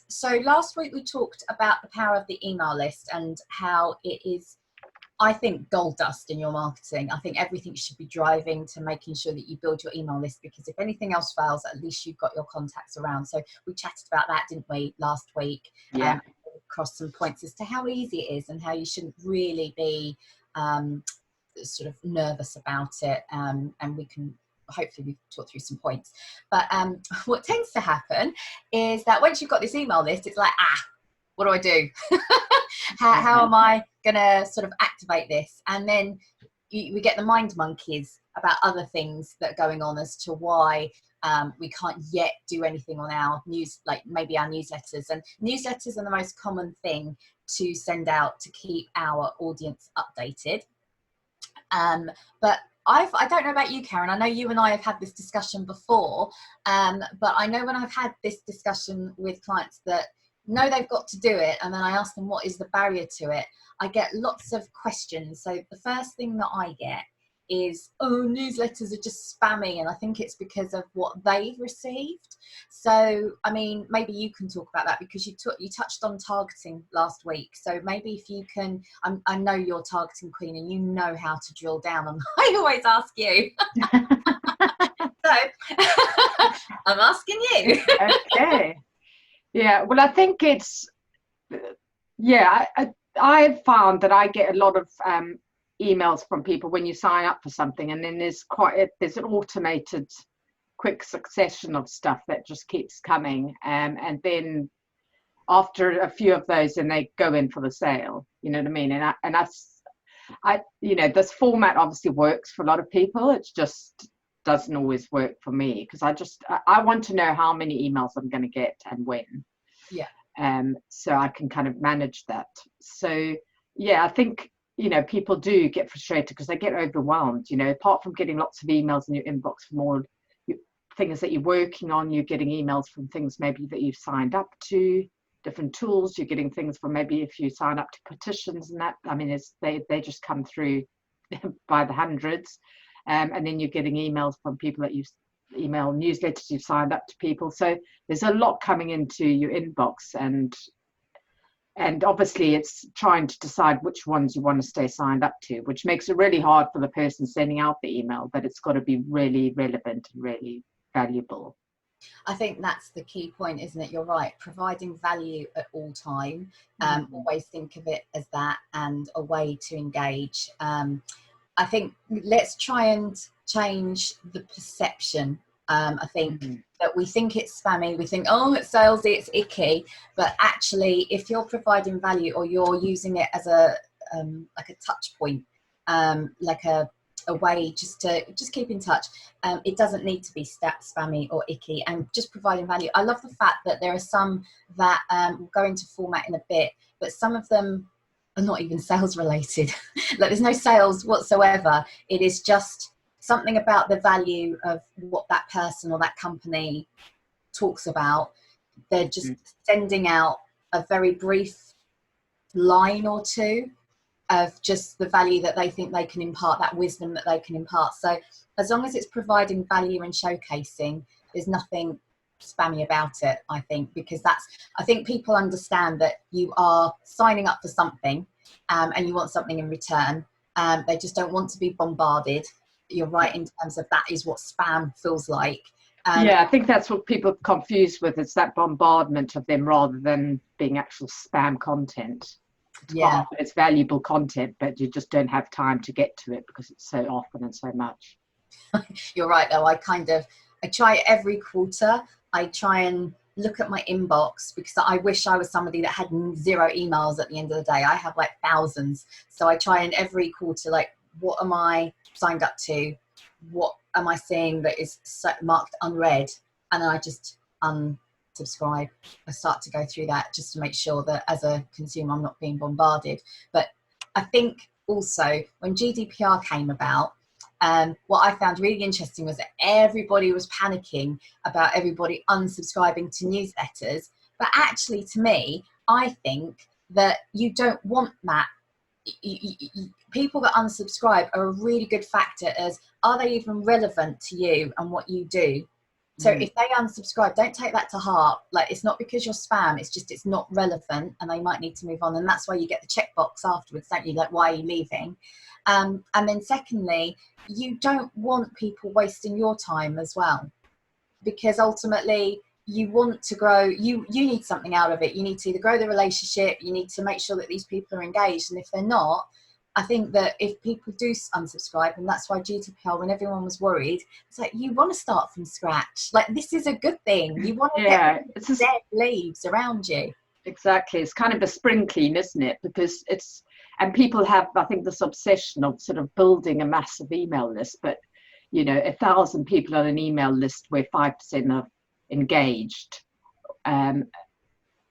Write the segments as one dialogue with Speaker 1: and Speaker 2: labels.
Speaker 1: So last week we talked about the power of the email list and how it is, I think, gold dust in your marketing. I think everything should be driving to making sure that you build your email list, because if anything else fails, at least you've got your contacts around. So we chatted about that, didn't we, last week?
Speaker 2: Yeah.
Speaker 1: Across some points as to how easy it is and how you shouldn't really be sort of nervous about it. And we can hopefully we've talked through some points. But what tends to happen is that once you've got this email list, it's like, what do I do? how am I going to sort of activate this? And then we get the mind monkeys about other things that are going on as to why we can't yet do anything on our news, like maybe our newsletters. And newsletters are the most common thing to send out to keep our audience updated. But I don't know about you, Karen. I know you and I have had this discussion before, but I know when I've had this discussion with clients that know they've got to do it, and then I ask them what is the barrier to it, I get lots of questions. So the first thing that I get is, oh, newsletters are just spammy, and I think it's because of what they've received. So I mean, maybe you can talk about that, because you touched on targeting last week. So maybe if you can, I know you're targeting queen and you know how to drill down, and I always ask you. So I'm asking you.
Speaker 2: Okay. Yeah, well, I think it's, I've found that I get a lot of emails from people when you sign up for something, and then there's an automated quick succession of stuff that just keeps coming, and then after a few of those, then they go in for the sale. You know what I mean? And I this format obviously works for a lot of people. It's just doesn't always work for me, because I want to know how many emails I'm going to get and when.
Speaker 1: Yeah.
Speaker 2: So I can kind of manage that. So yeah, I think people do get frustrated because they get overwhelmed. Apart from getting lots of emails in your inbox from all things that you're working on, you're getting emails from things maybe that you've signed up to, different tools. You're getting things from maybe if you sign up to petitions and that. I mean, they just come through by the hundreds. And then you're getting emails from people that you've email newsletters you've signed up to people. So there's a lot coming into your inbox, and obviously it's trying to decide which ones you want to stay signed up to, which makes it really hard for the person sending out the email, but it's got to be really relevant and really valuable.
Speaker 1: I think that's the key point, isn't it? You're right. Providing value at all time. Always think of it as that, and a way to engage. I think let's try and change the perception. I think that we think it's spammy. We think, oh, it's salesy, it's icky. But actually, if you're providing value, or you're using it as a like a touch point, like a way just to keep in touch, it doesn't need to be spammy or icky, and just providing value. I love the fact that there are some that will go into format in a bit, but some of them are not even sales related. Like there's no sales whatsoever. It is just something about the value of what that person or that company talks about. They're just sending out a very brief line or two of just the value that they think they can impart, that wisdom that they can impart. So as long as it's providing value and showcasing, there's nothing spammy about it, I think, because I think people understand that you are signing up for something, and you want something in return. They just don't want to be bombarded. You're right in terms of that is what spam feels like.
Speaker 2: I think that's what people are confused with. It's that bombardment of them rather than being actual spam content. It's valuable content, but you just don't have time to get to it because it's so often and so much.
Speaker 1: You're right, though. I try every quarter. I try and look at my inbox, because I wish I was somebody that had 0 emails at the end of the day. I have like thousands. So I try and every quarter, like, what am I signed up to? What am I seeing that is marked unread? And then I just unsubscribe. I start to go through that just to make sure that as a consumer, I'm not being bombarded. But I think also when GDPR came about, what I found really interesting was that everybody was panicking about everybody unsubscribing to newsletters. But actually, to me, I think that you don't want that. People that unsubscribe are a really good factor as, are they even relevant to you and what you do? So if they unsubscribe, don't take that to heart. Like, it's not because you're spam, it's just it's not relevant and they might need to move on. And that's why you get the checkbox afterwards, don't you? Like, why are you leaving? And then secondly, you don't want people wasting your time as well, because ultimately you want to grow, you need something out of it. You need to either grow the relationship, you need to make sure that these people are engaged. And if they're not, I think that if people do unsubscribe, and that's why GDPR, when everyone was worried, it's like, you want to start from scratch. Like, this is a good thing. You want to get dead leaves around you.
Speaker 2: Exactly. It's kind of a spring clean, isn't it? Because it's, and people have, I think, this obsession of sort of building a massive email list. But, you know, 1,000 people on an email list where 5% are engaged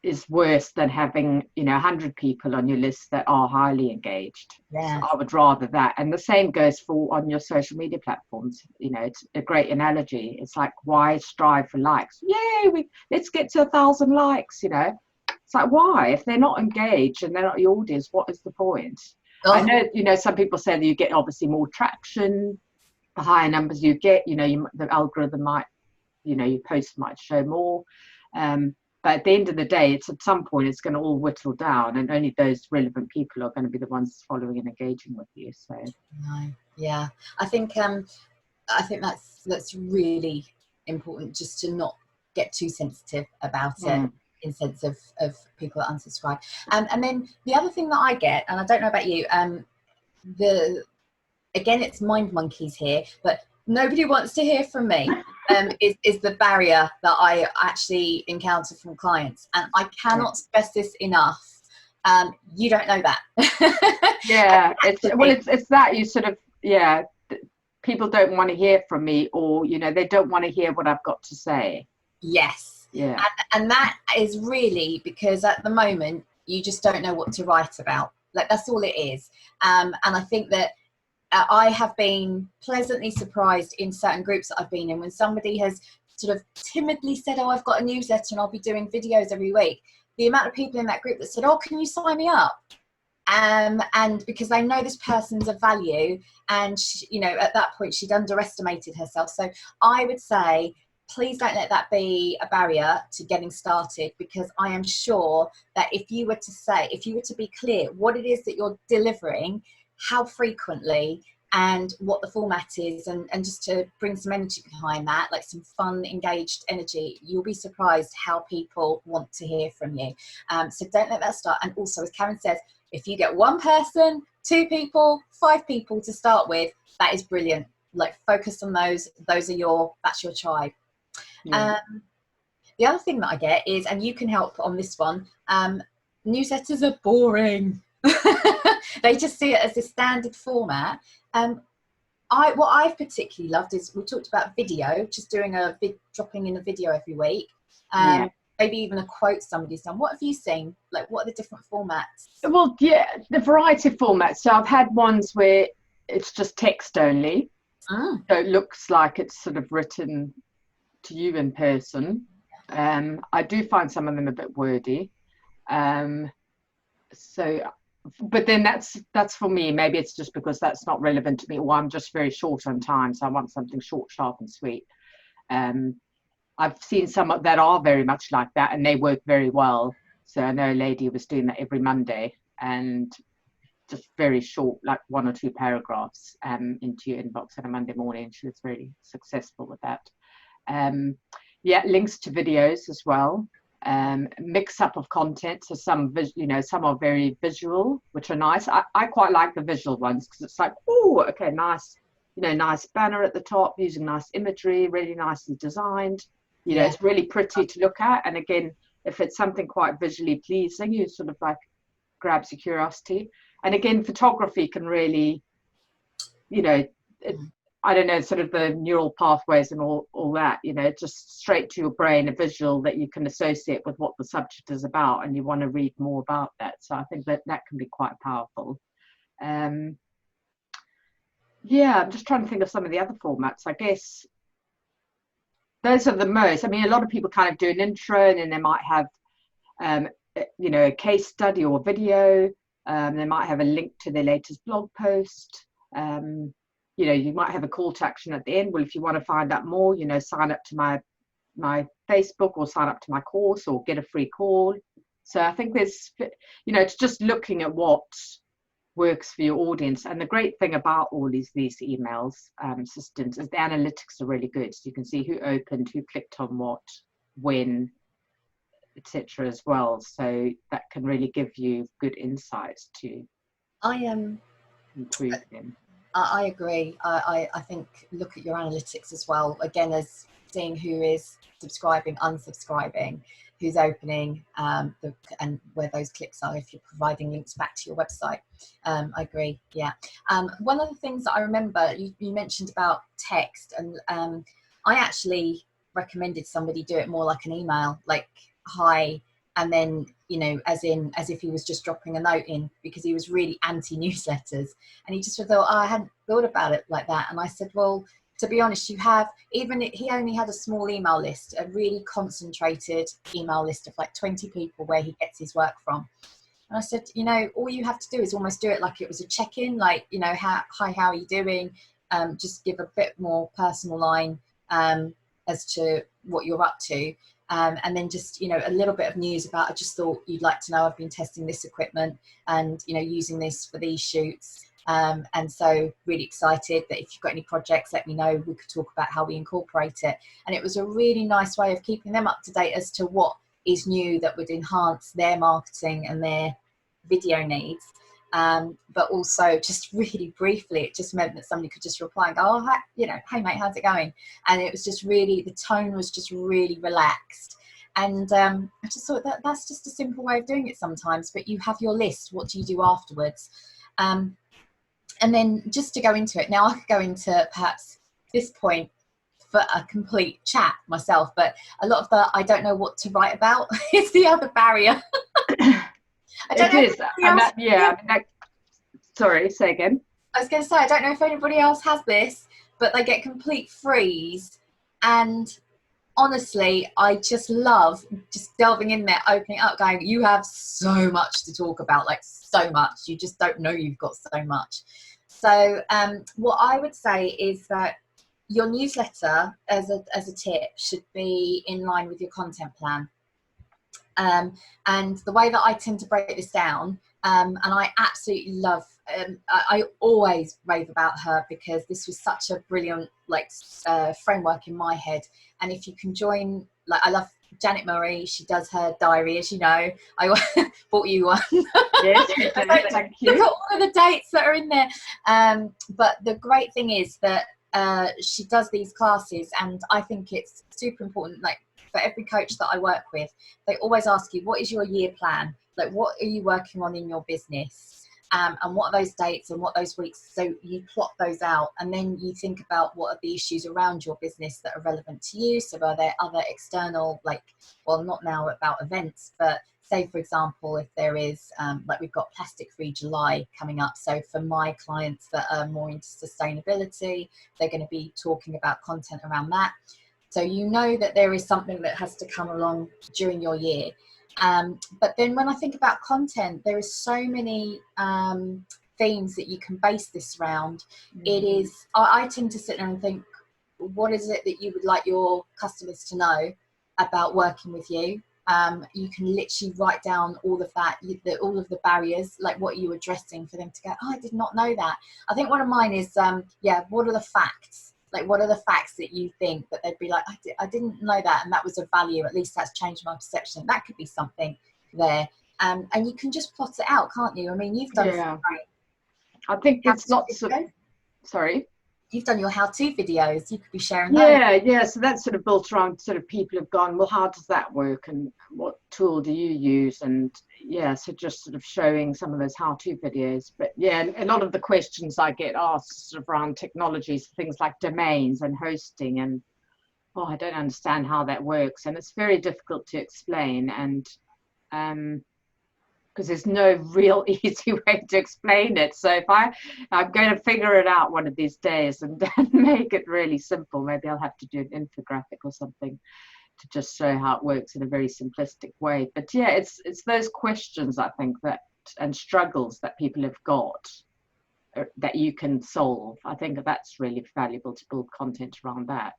Speaker 2: is worse than having, you know, 100 people on your list that are highly engaged.
Speaker 1: Yeah.
Speaker 2: So I would rather that. And the same goes for on your social media platforms. You know, it's a great analogy. It's like, why strive for likes? Yay, let's get to 1,000 likes, you know. It's like, why? If they're not engaged and they're not your audience, what is the point? Oh. I know, you know, some people say that you get obviously more traction, the higher numbers you get, you know, the algorithm might, you know, your post might show more. But at the end of the day, it's at some point it's going to all whittle down, and only those relevant people are going to be the ones following and engaging with you. So,
Speaker 1: yeah, I think that's really important, just to not get too sensitive about it, in sense of people that unsubscribe. And then the other thing that I get, and I don't know about you, again, it's mind monkeys here, but nobody wants to hear from me. Is the barrier that I actually encounter from clients, and I cannot stress this enough. You don't know that.
Speaker 2: Yeah, it's that you sort of, yeah, people don't want to hear from me, or, you know, they don't want to hear what I've got to say.
Speaker 1: Yes.
Speaker 2: Yeah.
Speaker 1: And that is really because at the moment you just don't know what to write about. Like, that's all it is. And I think that I have been pleasantly surprised in certain groups that I've been in, when somebody has sort of timidly said, oh, I've got a newsletter and I'll be doing videos every week. The amount of people in that group that said, oh, can you sign me up? And because they know this person's of value, and she, you know, at that point she'd underestimated herself. So I would say, please don't let that be a barrier to getting started, because I am sure that if you were to be clear what it is that you're delivering, how frequently, and what the format is, and just to bring some energy behind that, like some fun, engaged energy, you'll be surprised how people want to hear from you. So don't let that start. And also, as Karen says, if you get one person, 2 people, 5 people to start with, that is brilliant. Like, focus on those. That's your tribe.
Speaker 2: Yeah.
Speaker 1: The other thing that I get is, and you can help on this one, newsletters are boring. They just see it as a standard format. What I've particularly loved is, we talked about video, just doing dropping in a video every week. Maybe even a quote somebody's done. What have you seen? Like, what are the different formats?
Speaker 2: Well, yeah, the variety of formats. So I've had ones where it's just text only. So it looks like it's sort of written to you in person. I do find some of them a bit wordy. But then that's for me. Maybe it's just because that's not relevant to me, or I'm just very short on time, so I want something short, sharp and sweet. I've seen some that are very much like that, and they work very well. So I know a lady was doing that every Monday, and just very short, like 1 or 2 paragraphs into your inbox on a Monday morning. She was very successful with that. Links to videos as well. Mix up of content, so some are very visual, which are nice. I quite like the visual ones, because it's like, oh, okay, nice, nice banner at the top using nice imagery, really nicely designed. It's really pretty to look at, and again, if it's something quite visually pleasing, you sort of like grabs your curiosity. And again, photography can really, I don't know, sort of the neural pathways and all that, just straight to your brain, a visual that you can associate with what the subject is about, and you want to read more about that. So I think that can be quite powerful. I'm just trying to think of some of the other formats. I guess those are the most. I mean, a lot of people kind of do an intro, and then they might have, a case study or video. They might have a link to their latest blog post. You might have a call to action at the end. Well, if you want to find out more, sign up to my my Facebook or sign up to my course or get a free call. So I think there's, it's just looking at what works for your audience. And the great thing about all these emails systems is the analytics are really good. So you can see who opened, who clicked on what, when, etc. as well. So that can really give you good insights to improve them.
Speaker 1: I agree. I think look at your analytics as well, again, as seeing who is subscribing, unsubscribing, who's opening, and where those clicks are, if you're providing links back to your website. I agree, yeah. One of the things that I remember, you mentioned about text, and I actually recommended somebody do it more like an email, like, hi, and then, as if he was just dropping a note in, because he was really anti-newsletters, and he just thought, I hadn't thought about it like that. And I said, well, to be honest, he only had a small email list, a really concentrated email list of like 20 people where he gets his work from. And I said, all you have to do is almost do it like it was a check-in, like, hi, how are you doing? Just give a bit more personal line as to what you're up to. And then just, a little bit of news about, I just thought you'd like to know I've been testing this equipment and, using this for these shoots. And so really excited that if you've got any projects, let me know. We could talk about how we incorporate it. And it was a really nice way of keeping them up to date as to what is new that would enhance their marketing and their video needs. But also just really briefly, it just meant that somebody could just reply and go, oh, hi, hey mate, how's it going? And it was just really, the tone was just really relaxed. And I just thought that's just a simple way of doing it sometimes, but you have your list. What do you do afterwards? And then just to go into it, now I could go into perhaps this point for a complete chat myself, but a lot of I don't know what to write about is the other barrier.
Speaker 2: Sorry, say again.
Speaker 1: I was going to say, I don't know if anybody else has this, but they get complete freeze. And honestly, I just love just delving in there, opening up, going, you have so much to talk about, like so much. You just don't know you've got so much. So what I would say is that your newsletter, as a tip, should be in line with your content plan. And the way that I tend to break this down, and I absolutely love, I always rave about her because this was such a brilliant framework in my head. And if you can join, I love Janet Murray, she does her diary, as you know. I bought you one.
Speaker 2: Yes, thank you.
Speaker 1: Look at all of the dates that are in there. But the great thing is that she does these classes, and I think it's super important, for every coach that I work with, they always ask you, what is your year plan? Like, what are you working on in your business? And what are those dates and what those weeks? So you plot those out, and then you think about what are the issues around your business that are relevant to you. So are there other external, not now about events, but say, for example, if there is, we've got Plastic Free July coming up. So for my clients that are more into sustainability, they're going to be talking about content around that. So you know that there is something that has to come along during your year. But then when I think about content, there is so many themes that you can base this around. It is, I tend to sit there and think, what is it that you would like your customers to know about working with you? You can literally write down all of that, all of the barriers, what are you addressing for them to go, oh, I did not know that. I think one of mine is, what are the facts? What are the facts that you think that they'd be like, I didn't know that, and that was of value, at least that's changed my perception. That could be something there. And you can just plot it out, can't you? I mean, you've done
Speaker 2: I think there's lots of, sorry?
Speaker 1: You've done your how-to videos. You could be sharing
Speaker 2: those. Yeah. So that's sort of built around people have gone, well, how does that work, and what tool do you use? And so just sort of showing some of those how-to videos. But a lot of the questions I get asked sort of around technologies, things like domains and hosting, and I don't understand how that works, and it's very difficult to explain. And because there's no real easy way to explain it. So if I'm going to figure it out one of these days and make it really simple, maybe I'll have to do an infographic or something to just show how it works in a very simplistic way. But it's those questions, I think, that and struggles that people have got that you can solve. I think that's really valuable to build content around that.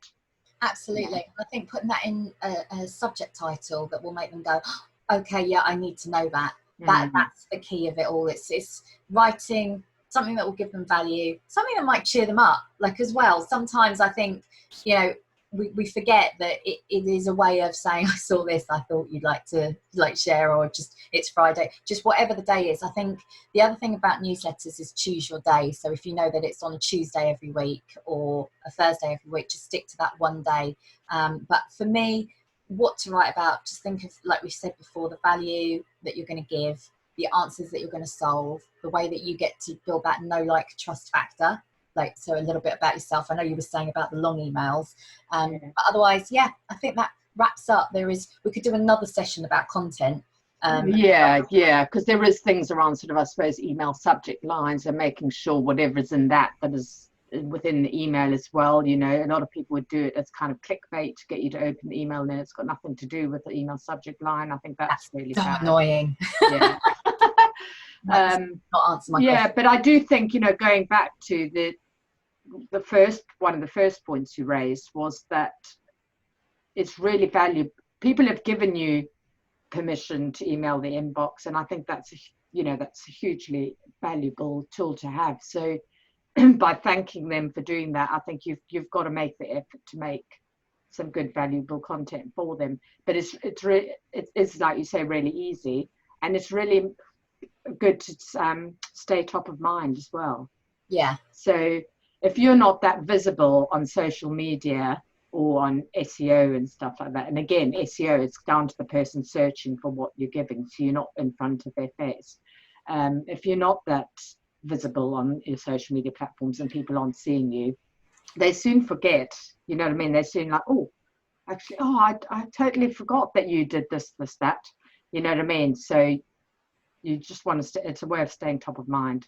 Speaker 1: Absolutely. I think putting that in a subject title that will make them go, "Oh, okay, yeah, I need to know that." That's the key of it all. It's writing something that will give them value, something that might cheer them up, like as well. Sometimes I think, you know, we forget that it is a way of saying, I saw this, I thought you'd like to share, or just it's Friday, just whatever the day is. I think the other thing about newsletters is choose your day. So if you know that it's on a Tuesday every week or a Thursday every week, just stick to that one day. But for me, what to write about, just think of, like we said before, the value that you're going to give, the answers that you're going to solve, the way that you get to build that know, like, trust factor. Like, so a little bit about yourself. I know you were saying about the long emails, but otherwise, yeah, I think that wraps up. We could do another session about content.
Speaker 2: Because there is things around sort of, I suppose, email subject lines and making sure whatever's in that is within the email as well. You know, a lot of people would do it as kind of clickbait to get you to open the email, and then it's got nothing to do with the email subject line. I think that's really
Speaker 1: so
Speaker 2: bad.
Speaker 1: Annoying.
Speaker 2: Yeah.
Speaker 1: Not answer my question.
Speaker 2: But I do think, you know, going back to one of the first points you raised was that it's really valuable. People have given you permission to email the inbox, and I think that's a hugely valuable tool to have. So by thanking them for doing that, I think you've got to make the effort to make some good valuable content for them. But it's like you say, really easy, and it's really good to stay top of mind as well.
Speaker 1: Yeah.
Speaker 2: So if you're not that visible on social media or on SEO and stuff like that, and again, SEO, it's down to the person searching for what you're giving, so you're not in front of their face. If you're not that visible on your social media platforms and people aren't seeing you, they soon forget, you know what I mean? They're soon like, oh, actually, I totally forgot that you did this, that, you know what I mean? So you just want to, it's a way of staying top of mind.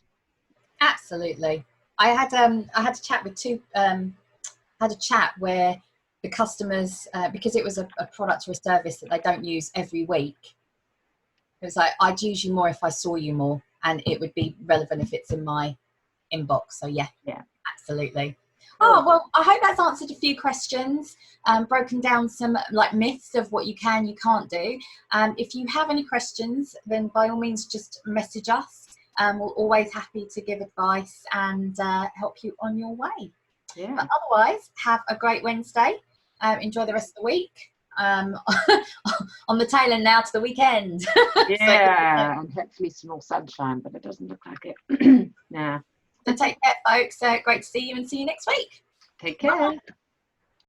Speaker 1: Absolutely. I had a chat with had a chat where the customers, because it was a product or a service that they don't use every week, it was like, I'd use you more if I saw you more, and it would be relevant if it's in my inbox. So yeah, absolutely. Oh, well, I hope that's answered a few questions, broken down some like myths of what you can, you can't do. If you have any questions, then by all means just message us. We're always happy to give advice and help you on your way.
Speaker 2: Yeah.
Speaker 1: But otherwise, have a great Wednesday. Enjoy the rest of the week. On the tail end now to the weekend.
Speaker 2: Yeah, and hopefully some more sunshine, but it doesn't look like it. Yeah.
Speaker 1: So take care, folks. Great to see you, and see you next week.
Speaker 2: Take care. Bye.